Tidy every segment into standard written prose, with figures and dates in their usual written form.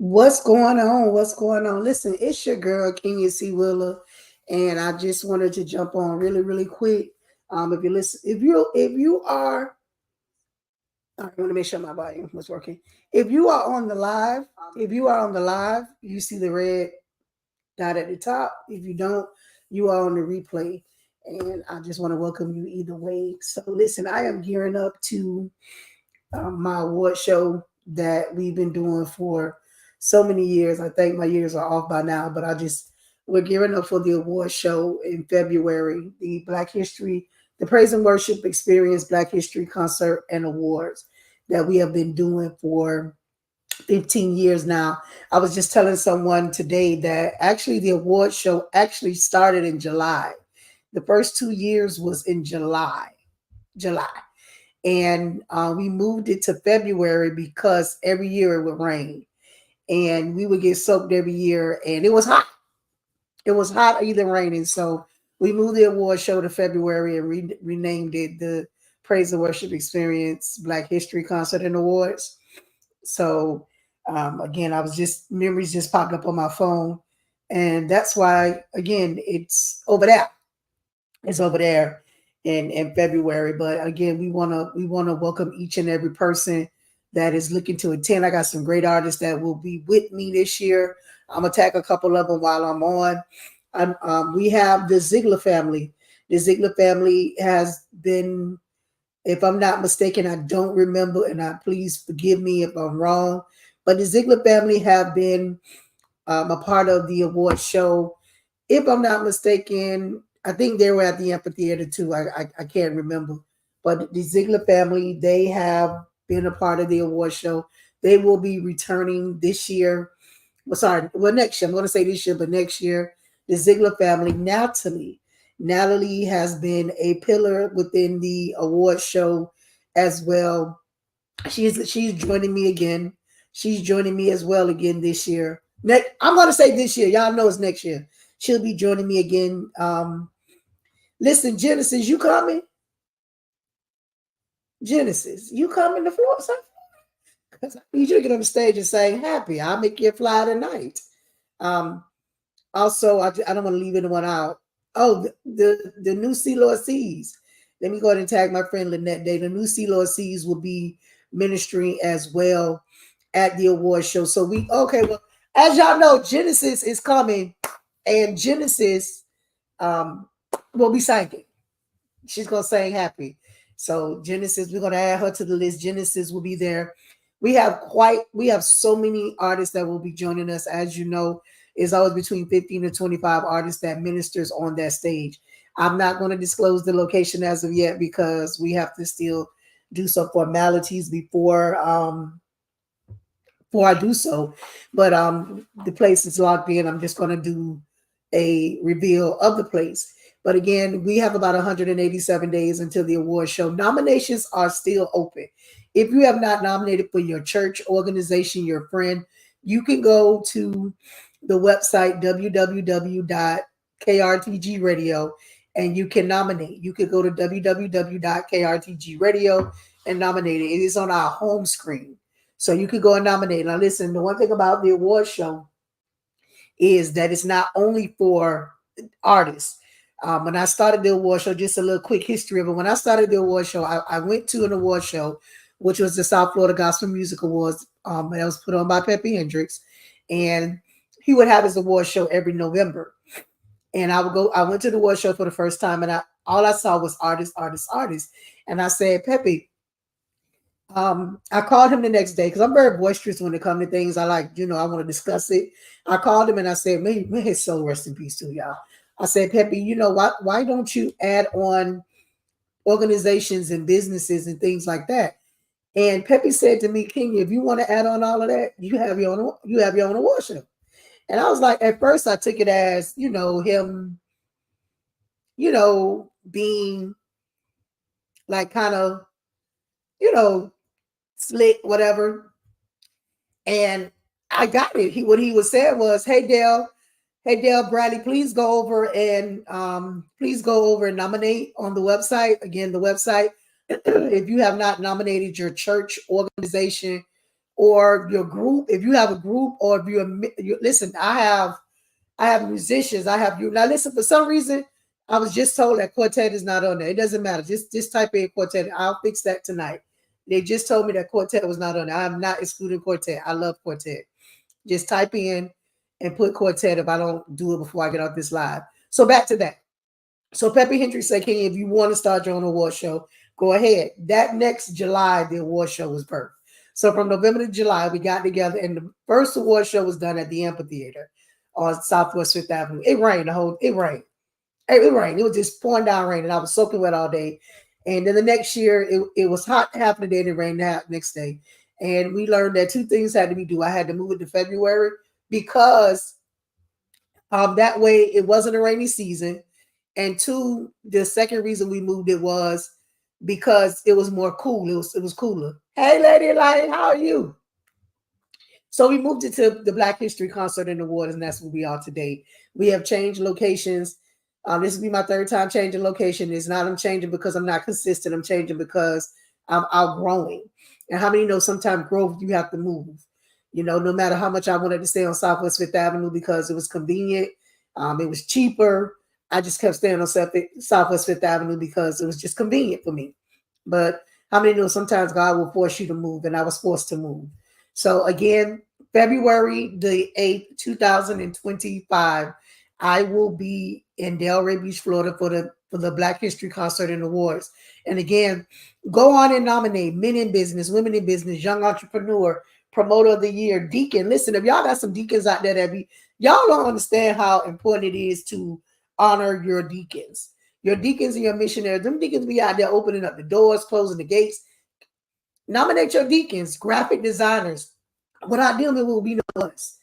What's going on? What's going on? Listen, it's your girl Kenya C. Willer, and I just wanted to jump on really, really quick. If you listen, if you are, I want to make sure my volume was working. If you are on the live, if you are on the live, you see the red dot at the top. If you don't, you are on the replay, and I just want to welcome you either way. So, listen, I am gearing up to my award show that we've been doing for so many years. I think my years are off by now, but we're gearing up for the award show in February, the Black History, the Praise and Worship Experience Black History Concert and Awards that we have been doing for 15 years now. I was just telling someone today that actually the award show actually started in July. The first 2 years was in July and we moved it to February because every year it would rain and we would get soaked every year and it was hot. It was hot, either raining. So we moved the award show to February and renamed it the Praise and Worship Experience Black History Concert and Awards. So again, I was just memories just popped up on my phone, and that's why again it's over there. It's over there in February. But again, we wanna welcome each and every person that is looking to attend. I got some great artists that will be with me this year. I'm gonna tag a couple of them while I'm on. We have the Ziegler family. The Ziegler family has been, if I'm not mistaken, I don't remember, and I please forgive me if I'm wrong. But the Ziegler family have been a part of the award show. If I'm not mistaken, I think they were at the amphitheater too. I can't remember. But the Ziegler family, they have been a part of the award show. They will be returning this year. Well, sorry, well, next year. I'm going to say this year, but next year, the Ziegler family, Natalie. Natalie has been a pillar within the award show as well. She's joining me again. She's joining me as well again this year. Next, I'm gonna say this year. Y'all know it's next year. She'll be joining me again. Listen, Genesis, you coming? Genesis, you coming to Florida? Because I need you to get on the stage and say happy. I'll make you fly tonight. Um, Also, I don't want to leave anyone out. Oh, the new Sea Lord Seas. Let me go ahead and tag my friend Lynette Day. The new Sea Lord Seas will be ministering as well at the award show. So okay, well, as y'all know, Genesis is coming, and Genesis will be singing. She's gonna sing happy. So Genesis, we're gonna add her to the list. Genesis will be there. We have so many artists that will be joining us. As you know, it's always between 15 to 25 artists that ministers on that stage. I'm not going to disclose the location as of yet because we have to still do some formalities before I do so. But the place is locked in. I'm just going to do a reveal of the place. But again, we have about 187 days until the award show. Nominations are still open. If you have not nominated for your church, organization, your friend, you can go to the website www.krtgradio and you can nominate. You could go to www.krtgradio and nominate it. It is on our home screen. So you could go and nominate. Now, listen, the one thing about the award show is that it's not only for artists. When I started the award show, just a little quick history of it. When I started the award show, I went to an award show, which was the South Florida Gospel Music Awards. That was put on by Pepe Hendricks, and he would have his award show every November. And I would go. I went to the award show for the first time, and all I saw was artists, artists, artists. And I said, Pepe, I called him the next day because I'm very boisterous when it comes to things. I like, I want to discuss it. I called him and I said, may his soul rest in peace too, y'all. I said, Pepe, why don't you add on organizations and businesses and things like that? And Pepe said to me, Kenya, if you want to add on all of that, you have your own award show. And I was like, at first I took it as, him, being like kind of, you know, slick, whatever. And I got it. What he was saying was, hey Dale Bradley, please go over and nominate on the website. Again, the website, if you have not nominated your church, organization, or your group, if you have a group, or if you listen, I have musicians. I have you. Now listen, for some reason, I was just told that quartet is not on there. It doesn't matter. Just type in quartet. I'll fix that tonight. They just told me that quartet was not on there. I'm not excluding quartet. I love quartet. Just type in and put quartet if I don't do it before I get off this live. So back to that. So Peppy Hendrix said, Kenny, if you want to start your own award show, go ahead. That next July, the award show was birthed. So from November to July, we got together, and the first award show was done at the amphitheater on Southwest Fifth Avenue. It rained it rained. It rained. It was just pouring down rain, and I was soaking wet all day. And then the next year, it was hot half of the day and it rained the next day. And we learned that two things had to be done. I had to move it to February because that way it wasn't a rainy season. And two, the second reason we moved it was because it was more cool. It was cooler. Hey, Lady Light, how are you? So we moved it to the Black History Concert and Awards, and that's where we are today. We have changed locations. This will be my third time changing location. It's not I'm changing because I'm not consistent. I'm changing because I'm outgrowing. And how many know sometimes growth, you have to move? You know, no matter how much I wanted to stay on Southwest Fifth Avenue because it was convenient, it was cheaper. I just kept staying on Southwest Fifth Avenue because it was just convenient for me. But how many know sometimes God will force you to move, and I was forced to move. So again, February the 8th, 2025, I will be in Delray Beach, Florida for the Black History Concert and Awards. And again, go on and nominate men in business, women in business, young entrepreneur, promoter of the year, deacon. Listen, if y'all got some deacons out there y'all don't understand how important it is to honor your deacons. Your deacons and your missionaries, them deacons be out there opening up the doors, closing the gates. Nominate your deacons, graphic designers. Without them, it will be no us.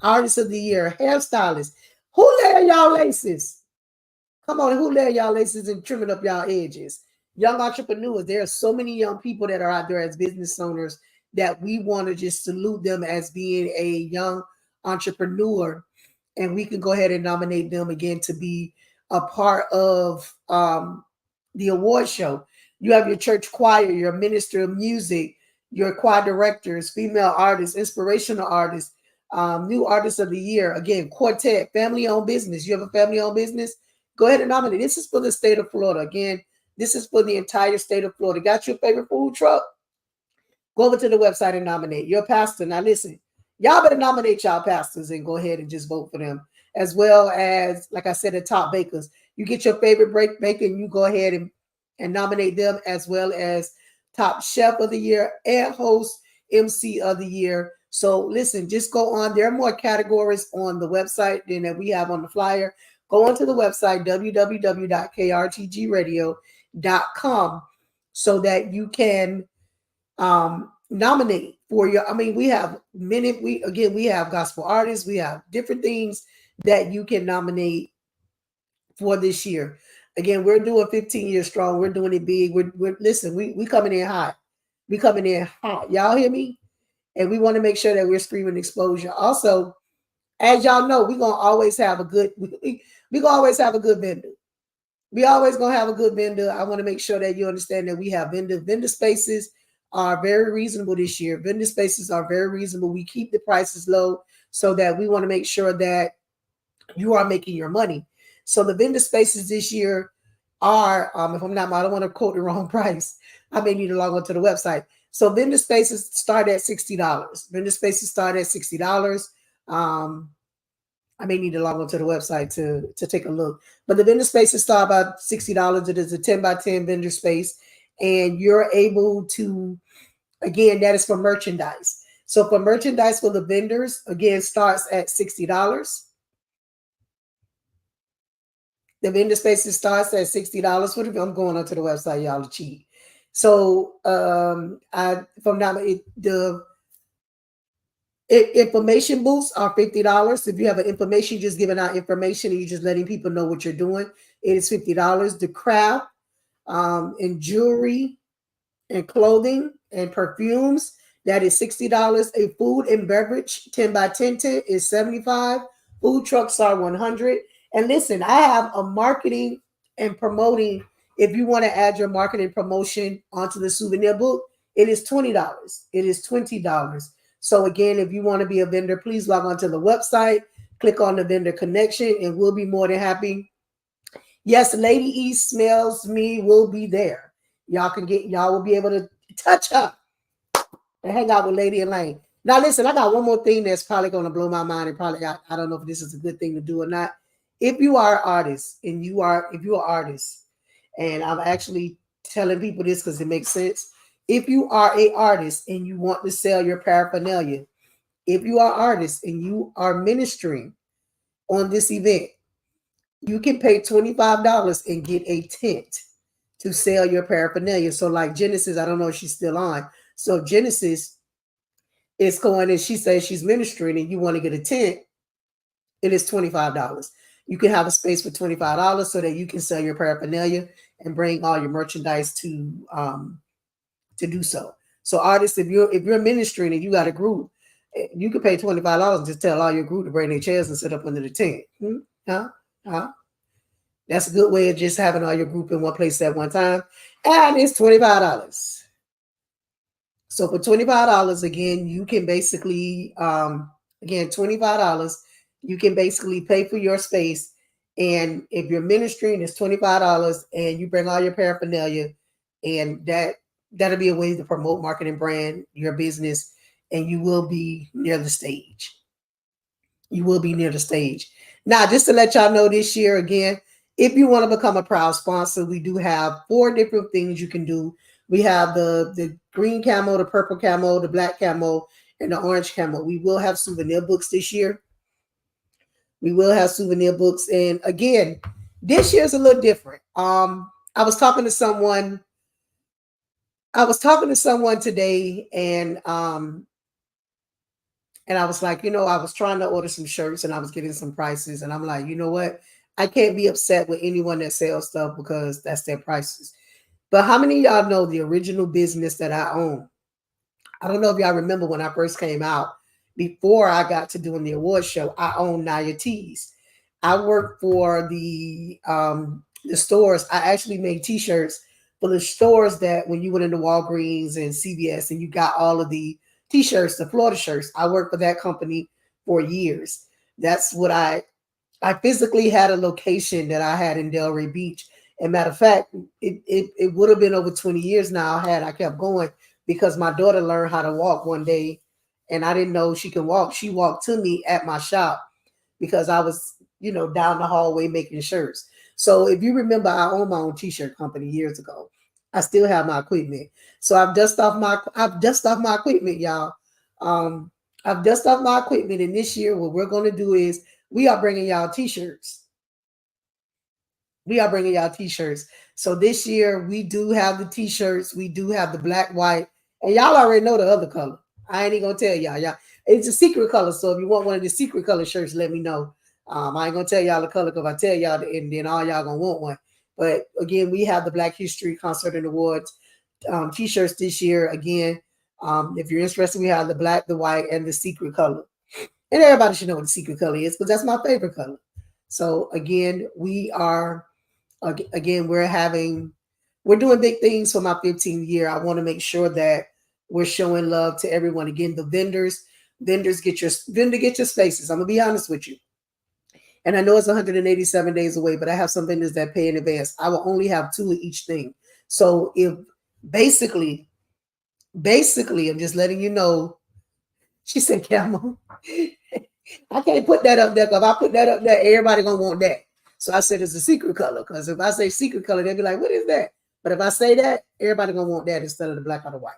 Artist of the year, hairstylist. Who layer y'all laces? Come on, who layer y'all laces and trimming up y'all edges? Young entrepreneurs. There are so many young people that are out there as business owners that we want to just salute them as being a young entrepreneur. And we can go ahead and nominate them again to be a part of the award show. You have your church choir, your minister of music, your choir directors, female artists, inspirational artists, new artists of the year. Again, quartet, family-owned business. You have a family-owned business? Go ahead and nominate. This is for the state of Florida. Again, this is for the entire state of Florida. Got your favorite food truck? Go over to the website and nominate. Your pastor. Now listen, y'all better nominate y'all pastors and go ahead and just vote for them. As well as, like I said, the top bakers. You get your favorite baker and you go ahead and nominate them, as well as top chef of the year and host MC of the year. So listen, just go on. There are more categories on the website than that we have on the flyer. Go onto the website, www.krtgradio.com, so that you can nominate for your, we have we have gospel artists, we have different things that you can nominate for this year. Again, we're doing 15 years strong. We're doing it big. Listen, we coming in hot. We coming in hot. Y'all hear me? And we want to make sure that we're screaming exposure. Also, as y'all know, we're gonna always have a good vendor. We always gonna have a good vendor. I want to make sure that you understand that we have vendor spaces are very reasonable this year. Vendor spaces are very reasonable. We keep the prices low so that we want to make sure that you are making your money. So the vendor spaces this year are, if I'm not, I don't want to quote the wrong price. I may need to log on to the website. So vendor spaces start at $60. Vendor spaces start at $60. I may need to log on to the website to take a look. But the vendor spaces start about $60. It is a 10 by 10 vendor space. And you're able to, again, that is for merchandise. So for merchandise for the vendors, again, starts at $60. The vendor spaces starts at $60. What if I'm going onto the website, y'all, to cheat? So the information booths are $50. If you have an information, just giving out information and you're just letting people know what you're doing, it is $50. The craft and jewelry and clothing and perfumes, that is $60. A food and beverage 10 by 10 tent is $75. Food trucks are $100. And listen, I have a marketing and promoting. If you want to add your marketing promotion onto the souvenir book, It is $20. It is $20. So again, if you want to be a vendor, please log on to the website, click on the vendor connection, and we'll be more than happy. Yes, Lady E Smells Me will be there. Y'all will be able to touch her and hang out with Lady Elaine. Now, listen, I got one more thing that's probably going to blow my mind, and probably I don't know if this is a good thing to do or not. If you are an artist, and if you're an artist, and I'm actually telling people this because it makes sense. If you are an artist and you want to sell your paraphernalia, if you are an artist and you are ministering on this event, you can pay $25 and get a tent to sell your paraphernalia. So, like Genesis, I don't know if she's still on. So Genesis is going and she says she's ministering and you want to get a tent, it is $25. You can have a space for $25 so that you can sell your paraphernalia and bring all your merchandise to do so. So artists, if you're ministering and you got a group, you can pay $25 and just tell all your group to bring their chairs and sit up under the tent. Huh? That's a good way of just having all your group in one place at one time. And it's $25. So for $25, again, you can basically, again, $25, you can basically pay for your space. And if you're ministering, it's $25 and you bring all your paraphernalia, and that'll be a way to promote, market, and brand your business. And you will be near the stage. You will be near the stage. Now, just to let y'all know this year, again, if you want to become a proud sponsor, we do have 4 different things you can do. We have the green camo, the purple camo, the black camo, and the orange camo. We will have souvenir books this year. We will have souvenir books. And again, this year is a little different. I was talking to someone today, and I was like, I was trying to order some shirts and I was getting some prices. And I'm like, you know what? I can't be upset with anyone that sells stuff because that's their prices. But how many of y'all know the original business that I own? I don't know if y'all remember when I first came out, before I got to doing the award show, I owned Naya Tees. I worked for the stores. I actually made t-shirts for the stores that when you went into Walgreens and CVS and you got all of the t-shirts, the Florida shirts. I worked for that company for years. That's what I physically had a location that I had in Delray Beach. And matter of fact, it would have been over 20 years now had I kept going, because my daughter learned how to walk one day and I didn't know she can walk. She walked to me at my shop because I was, down the hallway making shirts. So if you remember, I owned my own t-shirt company years ago. I still have my equipment. So I've dusted off my equipment, y'all. I've dusted off my equipment. And this year, what we're going to do is we are bringing y'all t-shirts. So this year we do have the t-shirts. We do have the black, white, and y'all already know the other color. I ain't even gonna tell y'all. It's a secret color. So if you want one of the secret color shirts, let me know. I ain't gonna tell y'all the color because if I tell y'all, and then all y'all gonna want one. But again, we have the Black History Concert and Awards t-shirts this year. Again, if you're interested, we have the black, the white, and the secret color. And everybody should know what the secret color is because that's my favorite color. So again, we're doing big things for my 15th year. I want to make sure that we're showing love to everyone. Again, the vendors get your spaces. I'm gonna be honest with you. And I know it's 187 days away, but I have some vendors that pay in advance. I will only have 2 of each thing. So if basically, I'm just letting you know. She said, "Camel, I can't put that up there because if I put that up there, everybody gonna want that." So I said it's a secret color, because if I say secret color, they'll be like, "What is that?" But if I say that, everybody gonna want that instead of the black or the white.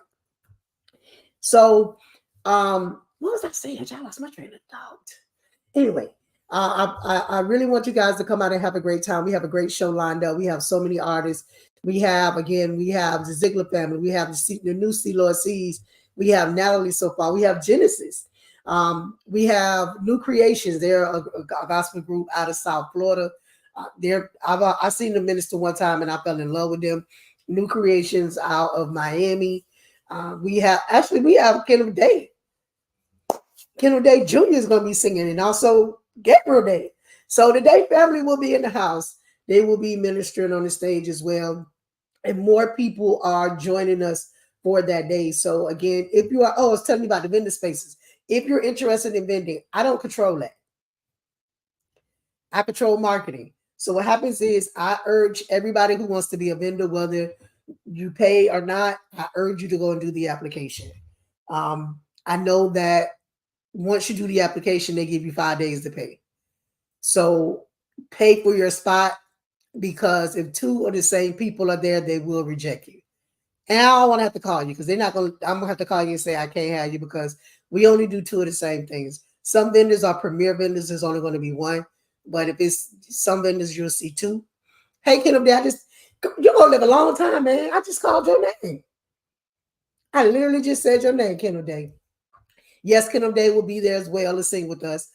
So, what was I saying? I lost my train of thought. Anyway, I really want you guys to come out and have a great time. We have a great show lined up. We have so many artists. We have the Ziegler family. We have the new C Lord C's. We have Natalie so far. We have Genesis. We have New Creations. They're a gospel group out of South Florida. I've seen them minister one time and I fell in love with them. New Creations out of Miami. We have Kenneth Day. Kenneth Day Jr. is going to be singing, and also Gabriel Day. So the Day family will be in the house. They will be ministering on the stage as well. And more people are joining us for that day. So again, if you are, I was telling you about the vendor spaces. If you're interested in vending, I don't control that. I control marketing. So what happens is I urge everybody who wants to be a vendor, whether you pay or not, I urge you to go and do the application. I know that once you do the application, they give you 5 days to pay. So pay for your spot, because if two of the same people are there, they will reject you. And I don't want to have to call you, because they're not going to, I'm going to have to call you and say, I can't have you, because we only do 2 of the same things. Some vendors are premier vendors. There's only going to be 1. But if it's some vendors, you'll see 2. Hey, Kenneth Day, you're going to live a long time, man. I just called your name. I literally just said your name, Kenneth Day. Yes, Kenneth Day will be there as well to sing with us.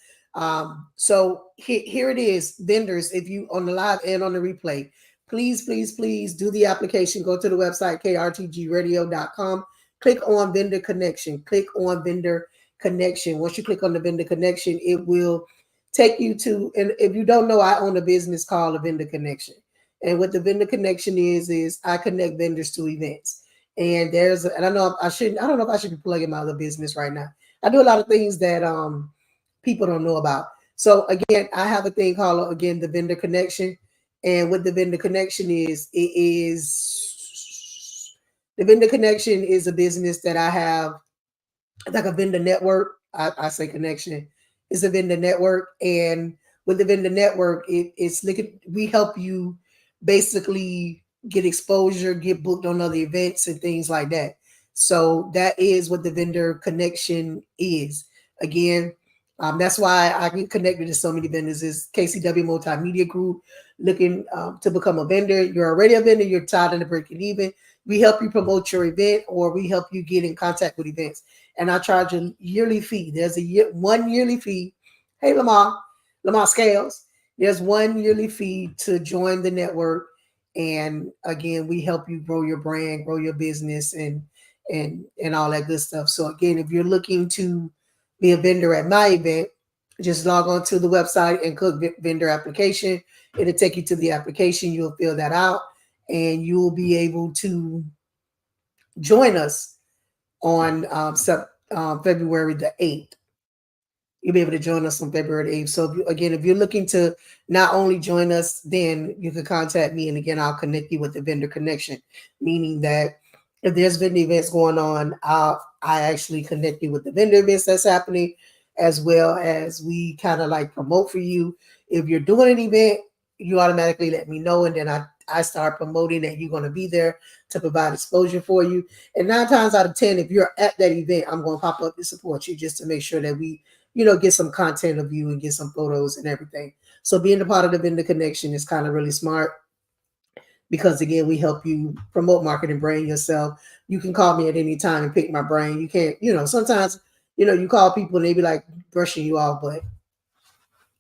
So here it is, vendors, if you on the live and on the replay, please, please, please do the application. Go to the website, krtgradio.com. Click on vendor connection. Click on vendor connection. Once you click on the vendor connection, it will take you to, and if you don't know, I own a business called a vendor connection. And what the vendor connection is I connect vendors to events. And and I know I don't know if I should be plugging my other business right now. I do a lot of things that people don't know about. So again, I have a thing called, again, the vendor connection. And what the vendor connection is, the vendor connection is a business that I have, like a vendor network. I say connection is a vendor network. And with the vendor network, we help you basically get exposure, get booked on other events and things like that. So that is what the vendor connection is. Again, that's why I get connected to so many vendors. Is KCW Multimedia Group looking to become a vendor? You're already a vendor. You're tired of breaking even. We help you promote your event, or we help you get in contact with events. And I charge a yearly fee. There's one yearly fee. Hey, Lamar Scales. There's one yearly fee to join the network. And again, we help you grow your brand, grow your business, and all that good stuff. So again, if you're looking to be a vendor at my event, just log on to the website and click vendor application. It'll take you to the application. You'll fill that out, and you will be able to join us on February the 8th. You'll be able to join us on February the 8th. So if you're looking to not only join us, then you can contact me. And again, I'll connect you with the vendor connection, meaning that if there's vendor events going on, I actually connect you with the vendor events that's happening, as well as we kind of like promote for you. If you're doing an event, you automatically let me know, and then I start promoting that you're going to be there to provide exposure for you. And 9 times out of 10, if you're at that event, I'm going to pop up to support you, just to make sure that we, get some content of you and get some photos and everything. So being a part of the vendor connection is kind of really smart, because again, we help you promote, market, and brand yourself. You can call me at any time and pick my brain. You can't, sometimes, you call people and they be like brushing you off, but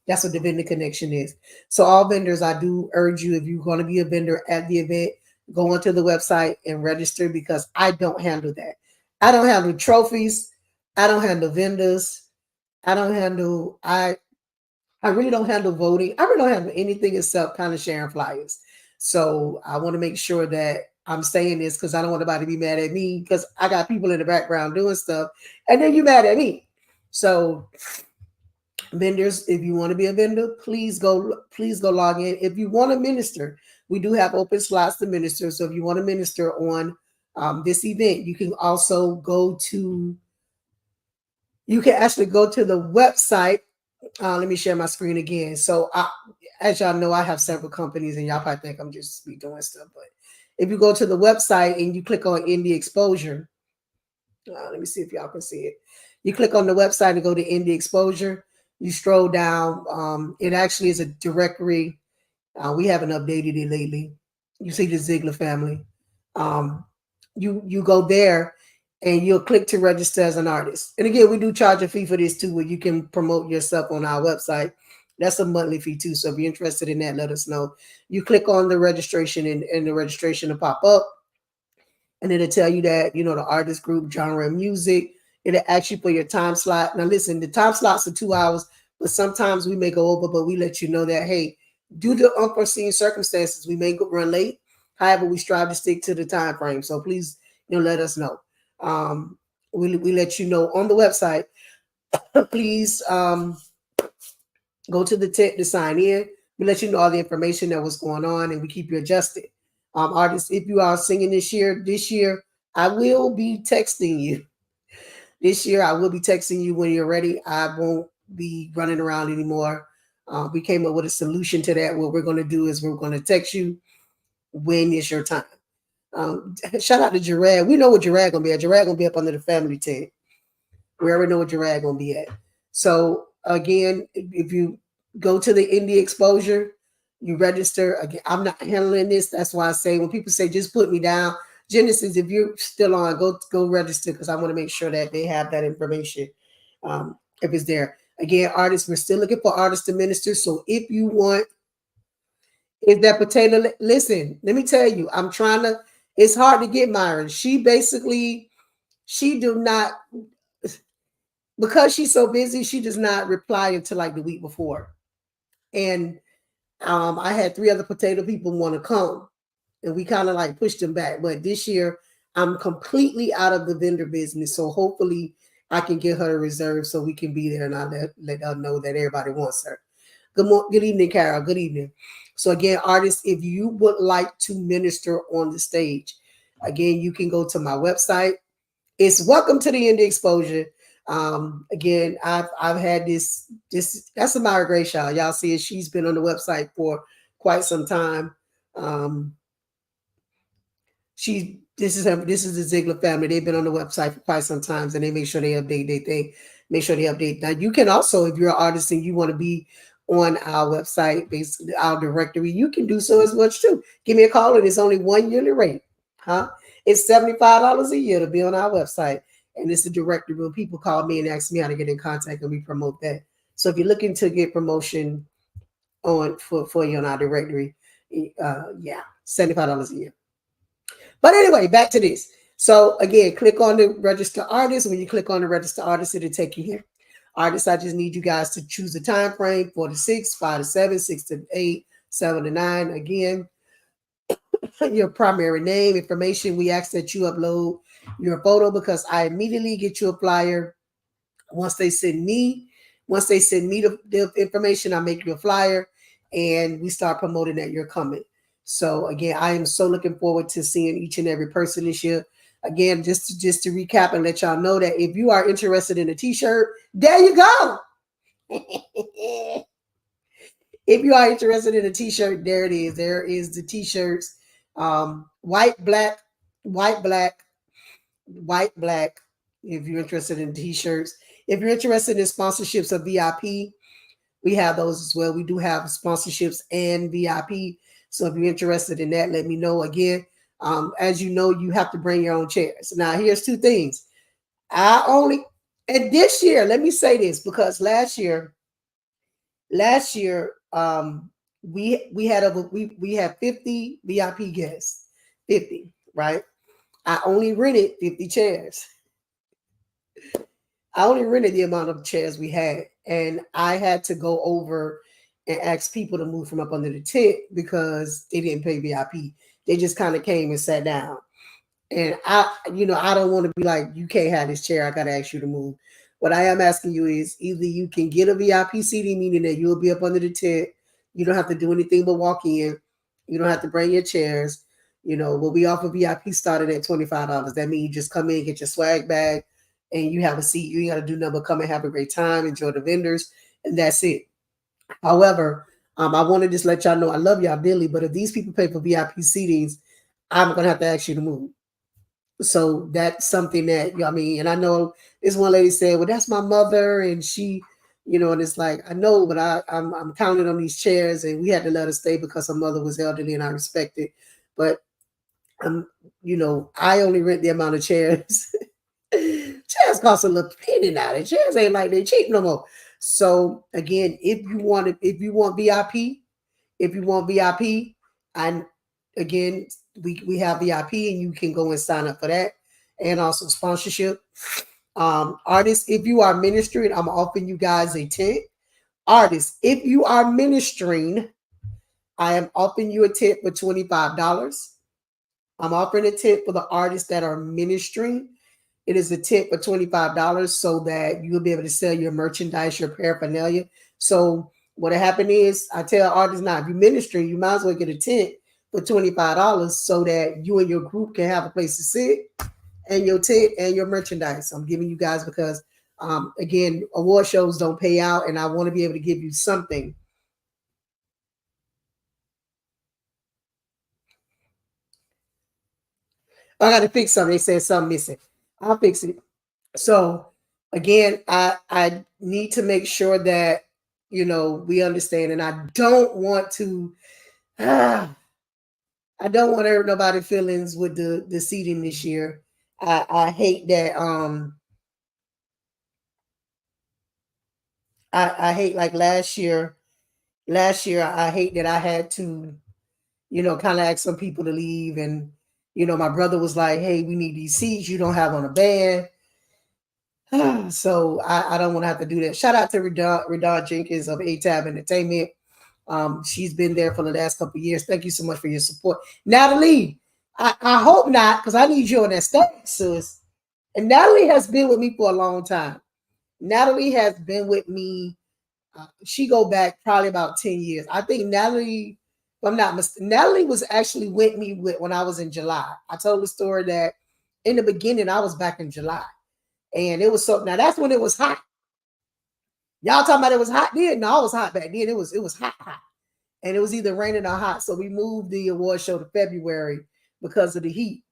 that's what the vendor connection is. So all vendors, I do urge you, if you're going to be a vendor at the event, go onto the website and register, because I don't handle that. I don't handle trophies. I don't handle vendors. I really don't handle voting. I really don't handle anything except kind of sharing flyers. So I want to make sure that I'm saying this, because I don't want anybody to be mad at me, because I got people in the background doing stuff, and then you mad at me. So vendors, if you want to be a vendor, please go log in. If you want to minister, we do have open slots to minister. So if you want to minister on this event, you can also you can actually go to the website. Let me share my screen again. So as y'all know, I have several companies, and y'all probably think I'm just be doing stuff. But if you go to the website and you click on Indie Exposure, let me see if y'all can see it. You click on the website and go to Indie Exposure. You scroll down. It actually is a directory. We haven't updated it lately. You see the Ziegler family. You go there, and you'll click to register as an artist. And again, we do charge a fee for this too, where you can promote yourself on our website. That's a monthly fee too. So if you're interested in that, let us know. You click on the registration, and the registration will pop up. And it'll tell you that, the artist group, genre, and music. It'll ask you for your time slot. Now listen, the time slots are 2 hours, but sometimes we may go over, but we let you know that, hey, due to unforeseen circumstances, we may run late. However, we strive to stick to the time frame. So please, let us know. We let you know on the website. Please go to the tent to sign in. We let you know all the information that was going on, and we keep you adjusted. Artists, if you are singing this year, I will be texting you. This year, I will be texting you when you're ready. I won't be running around anymore. We came up with a solution to that. What we're going to do is we're going to text you when it's your time. Shout out to Gerard. We know what Gerard going to be at. Gerard going to be up under the family tent. We already know what Gerard going to be at. So again, if you go to the indie exposure, you register. Again, I'm not handling this. That's why I say when people say just put me down, Genesis, if you're still on, go register because I want to make sure that they have that information if it's there. Again, artists, we're still looking for artists to minister. So if you want, if that potato, listen, let me tell you, I'm trying to. It's hard to get Myron. She do not, because she's so busy, she does not reply until like the week before. And I had 3 other potato people want to come, and we kind of like pushed them back. But this year, I'm completely out of the vendor business, so hopefully I can get her a reserve so we can be there, and I'll let her know that everybody wants her. Good evening, Carol. Good evening. So again, artists, if you would like to minister on the stage, again, you can go to my website. It's Welcome to the Indie Exposure. Again, I've had this that's Amara Grayshaw. Y'all see it. She's been on the website for quite some time. This is the Ziegler family. They've been on the website for quite some time, and they make sure they update their thing. Make sure they update. Now you can also, if you're an artist and you want to be on our website, basically our directory, you can do so as much too. Give me a call, and it's only 1 yearly rate. It's $75 a year to be on our website. And it's the directory when people call me and ask me how to get in contact, and we promote that. So if you're looking to get promotion on for you on our directory, yeah, $75 a year. But anyway, back to this. So again, click on the register artist. When you click on the register artist, it'll take you here. Artists, I just need you guys to choose a time frame: 4 to 6, 5 to 7, 6 to 8, 7 to 9. Again, your primary name, information. We ask that you upload your photo because I immediately get you a flyer. Once they send me the information, I make you a flyer and we start promoting that you're coming. So again, I am so looking forward to seeing each and every person this year. Again, just to recap and let y'all know that if you are interested in a t-shirt, there you go. If you are interested in a t-shirt, there it is. There is the t-shirts. White, black. If you're interested in t-shirts. If you're interested in sponsorships of VIP, we have those as well. We do have sponsorships and VIP. So if you're interested in that, let me know. Again, as you know, you have to bring your own chairs. Now, here's 2 things. And this year, let me say this, because last year, we had 50 VIP guests, 50, right? I only rented 50 chairs. I only rented the amount of chairs we had, and I had to go over and ask people to move from up under the tent because they didn't pay VIP. They just kind of came and sat down. And I don't want to be like, you can't have this chair. I got to ask you to move. What I am asking you is either you can get a VIP seating, meaning that you'll be up under the tent. You don't have to do anything but walk in. You don't have to bring your chairs. We'll be offer VIP started at $25. That means you just come in, get your swag bag, and you have a seat. You ain't got to do nothing but come and have a great time, enjoy the vendors, and that's it. However, I want to just let y'all know I love y'all dearly, but if these people pay for VIP seatings, I'm going to have to ask you to move. So that's something that, and I know this one lady said, well, that's my mother, and she, and it's like, I know, but I'm counting on these chairs, and we had to let her stay because her mother was elderly, and I respect it. But, I only rent the amount of chairs. Chairs cost a little penny now. The chairs ain't like they cheap no more. So again, if you want VIP, and again, we have VIP, and you can go and sign up for that, and also sponsorship. Artists, if you are ministering, I'm offering you guys a tent. Artists, if you are ministering, I am offering you a tent for $25. I'm offering a tip for the artists that are ministering. It is a tip for $25 so that you'll be able to sell your merchandise, your paraphernalia. So what happened is I tell artists now, if you're ministering, you might as well get a tent for $25 so that you and your group can have a place to sit and your tent and your merchandise. I'm giving you guys because again, award shows don't pay out, and I want to be able to give you something. I got to fix something. They said something missing. I'll fix it. So again, I need to make sure that we understand, and I don't want to. I don't want to hurt nobody's feelings with the seating this year. I hate that. I hate like last year. Last year, I hate that I had to, kind of ask some people to leave, and my brother was like, "Hey, we need these seats. You don't have on a band." So I don't want to have to do that. Shout out to Redon Jenkins of ATAB Entertainment. She's been there for the last couple of years. Thank you so much for your support. Natalie, I hope not, because I need you on that stage, sis. And Natalie has been with me for a long time. Natalie has been with me. She go back probably about 10 years. I think Natalie, if I'm not mistaken, Natalie was actually with me when I was in July. I told the story that in the beginning, I was back in July. And it was so now that's when it was hot. Y'all talking about it was hot then? No, it was hot back then. It was hot. And it was either raining or hot. So we moved the award show to February because of the heat.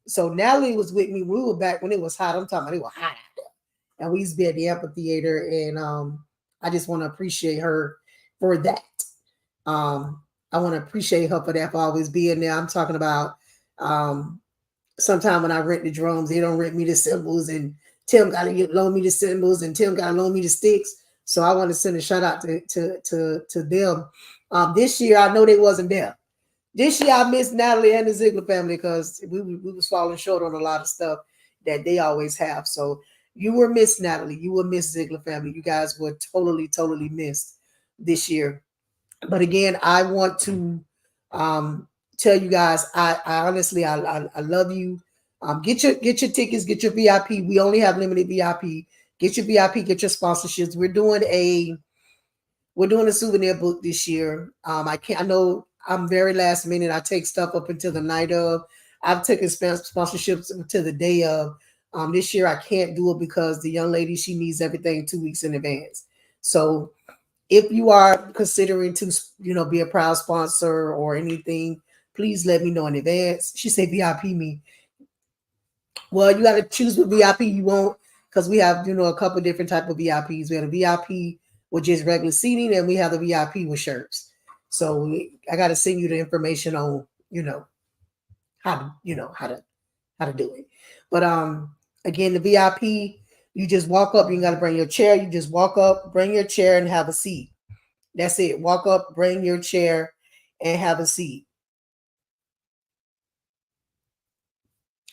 So Natalie was with me. We were back when it was hot. I'm talking about it was hot out there. And we used to be at the amphitheater. And I just want to appreciate her for that. I want to appreciate her for that, for always being there. I'm talking about sometime when I rent the drums, they don't rent me the cymbals, and Tim got to loan me the cymbals, and Tim got to loan me the sticks. So I want to send a shout out to them. This year, I know they wasn't there. This year, I missed Natalie and the Ziegler family because we was falling short on a lot of stuff that they always have. So you were missed, Natalie. You were missed, Ziegler family. You guys were totally missed this year. But again, I want to tell you guys, I honestly, I love you. Get your tickets, get your VIP. We only have limited VIP. Get your VIP, get your sponsorships. We're doing a souvenir book this year. I know I'm very last minute. I take stuff up until the night of. I've taken sponsorships until the day of. This year I can't do it because the young lady, she needs everything 2 weeks in advance. So if you are considering to, be a proud sponsor or anything, please let me know in advance. She said VIP me. Well, you got to choose what VIP you want, because we have, a couple different type of VIPs. We have a VIP with just regular seating, and we have the VIP with shirts. So I got to send you the information on, how to, how to do it. But again, the VIP, you just walk up. You got to bring your chair. You just walk up, bring your chair, and have a seat. That's it. Walk up, bring your chair, and have a seat.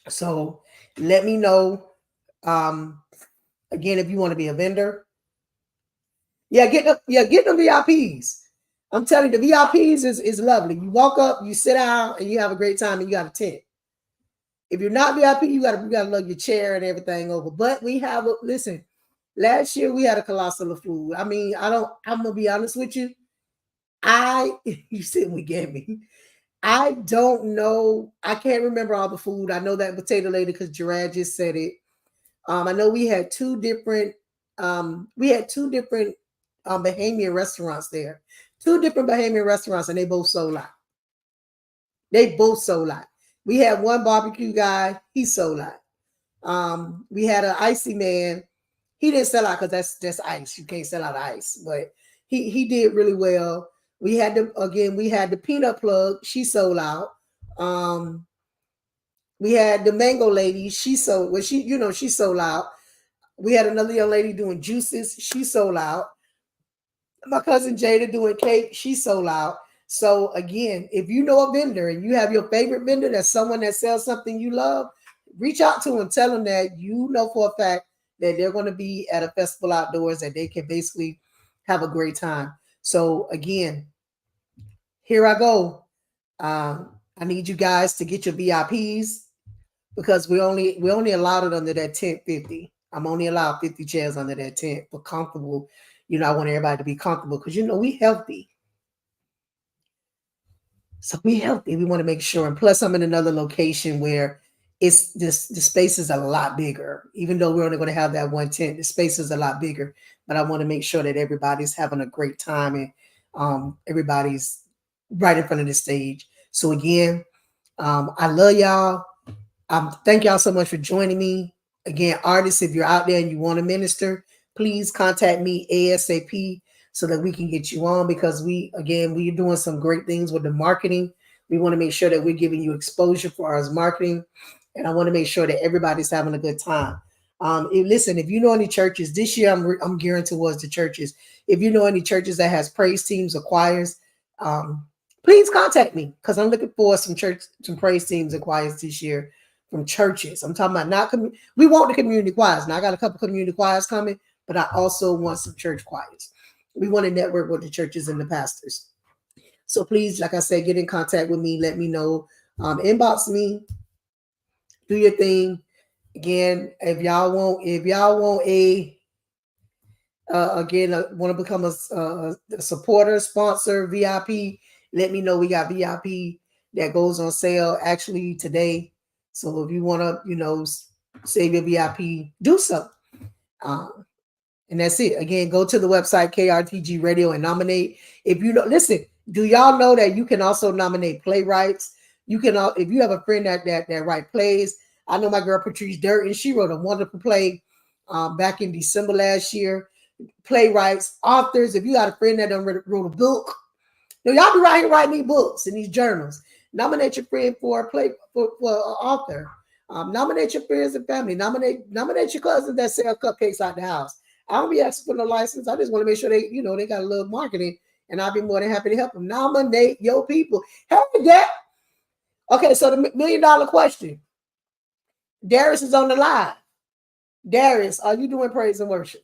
So let me know. Again, if you want to be a vendor, get the VIPs. I'm telling you, the VIPs is lovely. You walk up, you sit down, and you have a great time, and you got a tent. If you're not VIP, you gotta lug your chair and everything over. But we have listen. Last year we had a colossal of food. I mean, I'm gonna be honest with you. You said we get me. I don't know. I can't remember all the food. I know that potato lady because Gerard just said it. I know we had two different Bahamian restaurants there. Two different Bahamian restaurants, and they both sold out. They both sold out. We had one barbecue guy, he sold out. We had an icy man. He didn't sell out because that's ice. You can't sell out ice, but he did really well. We had the peanut plug. She sold out. We had the mango lady. She sold she sold out. We had another young lady doing juices. She sold out. My cousin Jada doing cake. She sold out. So again, if you know a vendor and you have your favorite vendor, that's someone that sells something you love, reach out to them. Tell them that you know for a fact that they're going to be at a festival outdoors, that they can basically have a great time. So again, here I go. I need you guys to get your VIPs because we only allowed it under that tent 50. I'm only allowed 50 chairs under that tent for comfortable. I want everybody to be comfortable because we healthy. So we healthy. We want to make sure. And plus, I'm in another location where it's this the space is a lot bigger. Even though we're only going to have that one tent, the space is a lot bigger. But I want to make sure that everybody's having a great time and everybody's right in front of the stage. So again, I love y'all. Thank y'all so much for joining me. Again, artists, if you're out there and you want to minister, please contact me ASAP so that we can get you on because we're doing some great things with the marketing. We want to make sure that we're giving you exposure for our marketing. And I want to make sure that everybody's having a good time. Listen, if you know any churches, this year I'm gearing towards the churches. If you know any churches that has praise teams or choirs, please contact me because I'm looking for some praise teams and choirs this year from churches. I'm talking about we want the community choirs. Now I got a couple community choirs coming, but I also want some church choirs. We want to network with the churches and the pastors. So please, like I said, get in contact with me. Let me know. Inbox me. Do your thing. Again, if y'all want want to become a supporter, sponsor, VIP, let me know. We got VIP that goes on sale actually today. So if you want to, save your VIP, do so. And that's it. Again, go to the website KRTG Radio and nominate. If you know, listen, do y'all know that you can also nominate playwrights? You can, if you have a friend that write plays. I know my girl Patrice Durden. She wrote a wonderful play back in December last year. Playwrights, authors. If you got a friend that wrote a book, y'all be right here writing these books and these journals. Nominate your friend for a play for an author. Nominate your friends and family. Nominate your cousins that sell cupcakes out the house. I don't be asking for no license. I just want to make sure they got a little marketing, and I'll be more than happy to help them. Nominate your people. Hey, Dad. Okay, so the $1 million question. Darius is on the line. Darius, are you doing praise and worship?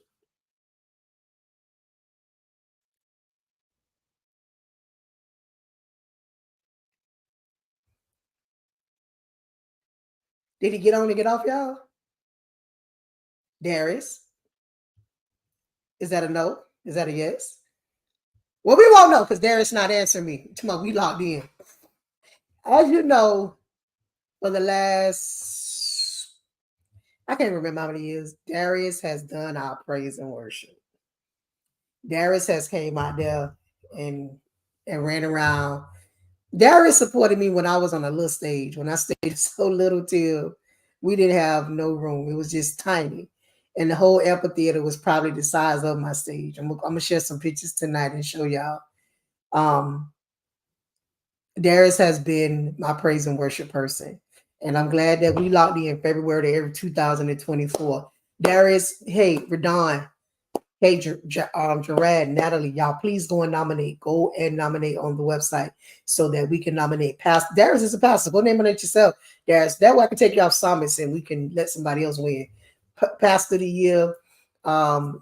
Did he get on and get off, y'all? Darius? Is that a no? Is that a yes? Well, we won't know because Darius not answering me. Come on, we locked in. As you know, for the last, I can't remember how many years, Darius has done our praise and worship. Darius has came out there and ran around. Darius supported me when I was on a little stage, when I stayed so little till we didn't have no room. It was just tiny. And the whole amphitheater was probably the size of my stage. I'm gonna share some pictures tonight and show y'all. Darius has been my praise and worship person. And I'm glad that we locked in February 2024. Darius, hey, Radon, hey, Gerard, Natalie, y'all please go and nominate. Go and nominate on the website so that we can nominate pastor. Darius is a pastor. Go nominate yourself, Darius. That way I can take you off summits and we can let somebody else win. Pastor of the year,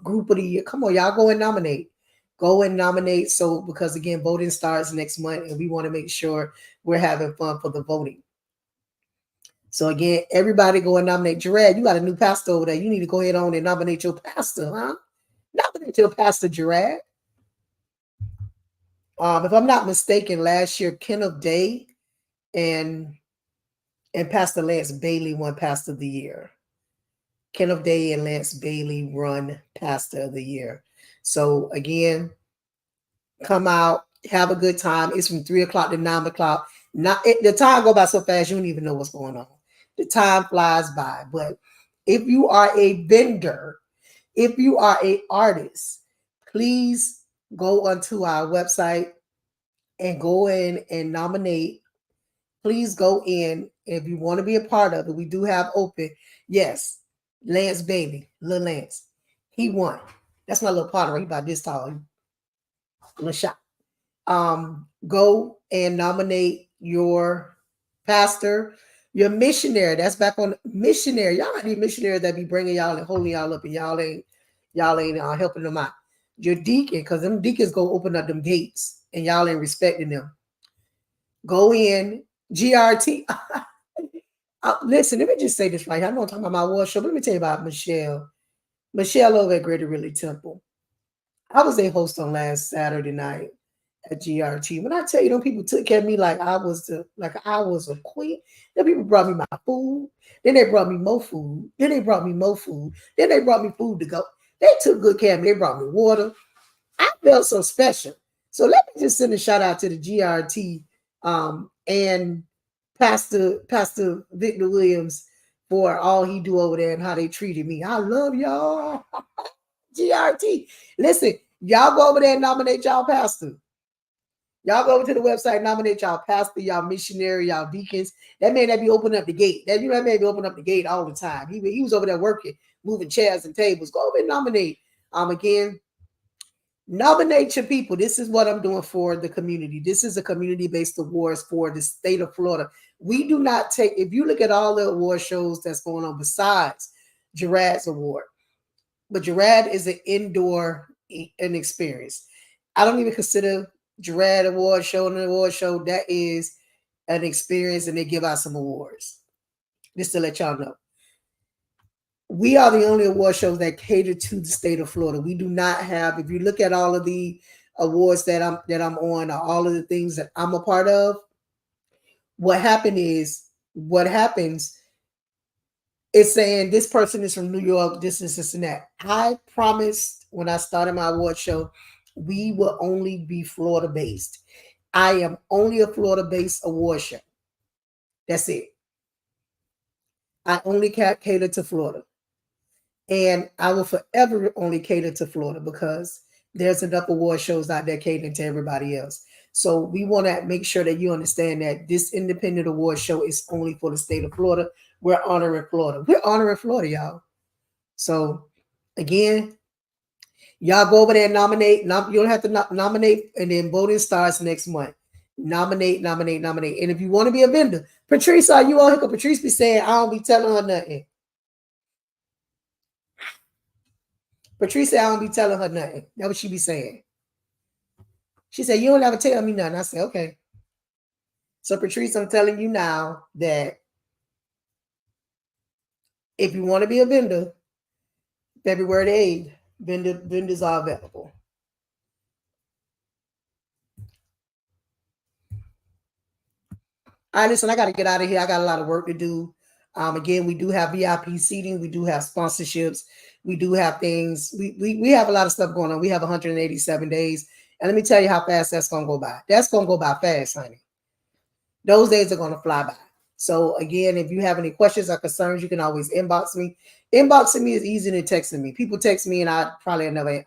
group of the year. Come on, y'all go and nominate. Go and nominate. So because again, voting starts next month and we want to make sure we're having fun for the voting. So again, everybody go and nominate. Gerard, you got a new pastor over there. You need to go ahead on and nominate your pastor, huh? Nominate your pastor, Gerard. If I'm not mistaken, last year, Kenneth Day and Pastor Lance Bailey won Pastor of the Year. Kenneth Day and Lance Bailey run Pastor of the Year. So again, come out, have a good time. It's from 3 o'clock to 9 o'clock. The time go by so fast, you don't even know what's going on. The time flies by. But if you are a vendor, if you are an artist, please go onto our website and go in and nominate. Please go in if you want to be a part of it. We do have open. Yes, Lance Bailey, Lil Lance. He won. That's my little partner. He about this tall. Little shot. Go and nominate your pastor, your missionary. That's back on missionary. Y'all got these missionaries that be bringing y'all and holding y'all up, and y'all ain't helping them out. Your deacon, because them deacons go open up them gates, and y'all ain't respecting them. Go in GRT. Listen, let me just say this right here. I'm not talking about my award show, but let me tell you about Michelle. Michelle over at Greater Ridley Temple. I was a host on last Saturday night at GRT. When I tell you, them people took care of me like I was a queen. Them people brought me my food. Then they brought me more food. Then they brought me more food. Then they brought me food to go. They took good care of me. They brought me water. I felt so special. So let me just send a shout out to the GRT and Pastor Victor Williams for all he do over there and how they treated me. I love y'all. GRT. Listen, y'all go over there and nominate y'all pastor. Y'all go over to the website, nominate y'all pastor, y'all missionary, y'all deacons. That man that be opening up the gate. That man be opening up the gate all the time. He was over there working, moving chairs and tables. Go over and nominate. Again, nominate your people. This is what I'm doing for the community. This is a community-based awards for the state of Florida. We do not take, if you look at all the award shows that's going on besides Gerard's award, but Gerard is an indoor experience. I don't even consider Gerard award show an award show. That is an experience, and they give out some awards. Just to let y'all know. We are the only award shows that cater to the state of Florida. We do not have, if you look at all of the awards that I'm on, or all of the things that I'm a part of, what happens is saying this person is from New York, this and that. I promised when I started my award show, we will only be Florida based. I am only a Florida based award show. That's it. I only cater to Florida. And I will forever only cater to Florida because there's enough award shows out there catering to everybody else. So we want to make sure that you understand that this independent award show is only for the state of Florida. We're honoring Florida. We're honoring Florida, y'all. So again, y'all go over there and nominate. You don't have to nominate, and then voting starts next month. Nominate. And if you want to be a vendor, Patrice, are you on here? Patrice be saying, I don't be telling her nothing. Patrice said, I don't be telling her nothing. That's what she be saying. She said, you don't ever tell me nothing. I said, okay. So Patrice, I'm telling you now that if you want to be a vendor, February the 8th, vendors are available. All right, listen, I got to get out of here. I got a lot of work to do. Again, we do have VIP seating. We do have sponsorships. We do have things. We have a lot of stuff going on. We have 187 days. And let me tell you how fast that's going to go by. That's going to go by fast, honey. Those days are going to fly by. So again, if you have any questions or concerns, you can always inbox me. Inboxing me is easier than texting me. People text me and I probably never.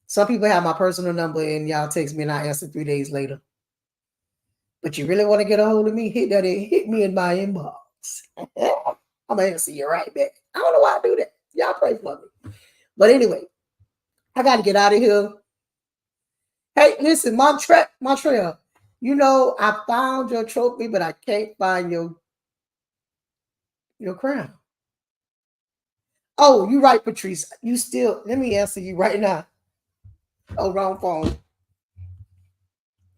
Some people have my personal number and y'all text me and I answer 3 days later. But you really want to get a hold of me? Hit me in my inbox. I'm gonna answer you right back. I don't know why I do that. Y'all pray for me. But anyway, I got to get out of here. Hey, listen, Montreal. You know, I found your trophy, but I can't find your crown. Oh, you're right, Patrice. Let me answer you right now. Oh, wrong phone.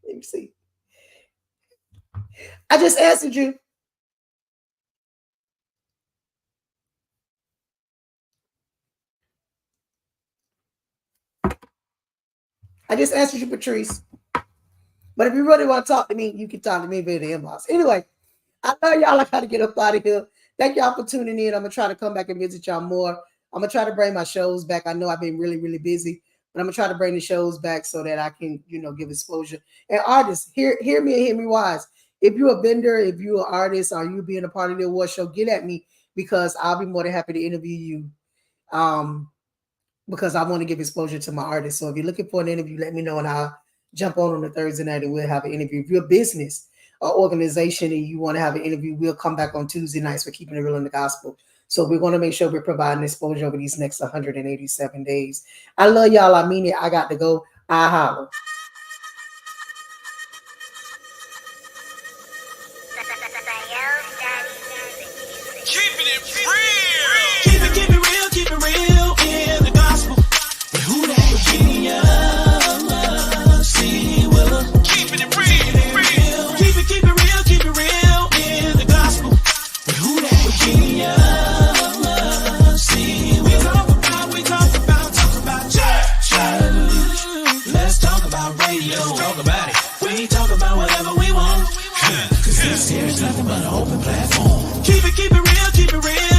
Let me see. I just answered you. I just answered you, Patrice. But if you really want to talk to me, you can talk to me via the inbox. Anyway, I love y'all. I got to get up out of here. Thank y'all for tuning in. I'm going to try to come back and visit y'all more. I'm going to try to bring my shows back. I know I've been really, really busy, but I'm going to try to bring the shows back so that I can, give exposure. And artists, hear me and hear me wise. If you're a vendor, if you're an artist, or you being a part of the award show, get at me because I'll be more than happy to interview you. Because I want to give exposure to my artists. So if you're looking for an interview, let me know and I'll jump on a Thursday night and we'll have an interview. If you're a business or organization and you want to have an interview, we'll come back on Tuesday nights for Keeping It Real in the Gospel. So we're going to make sure we're providing exposure over these next 187 days. I love y'all. I mean it. I got to go. I holler. Keep it real in the gospel. But who that genius? See, Willa. Keeping it real. here is nothing but an open platform. Keep it real, keep it real.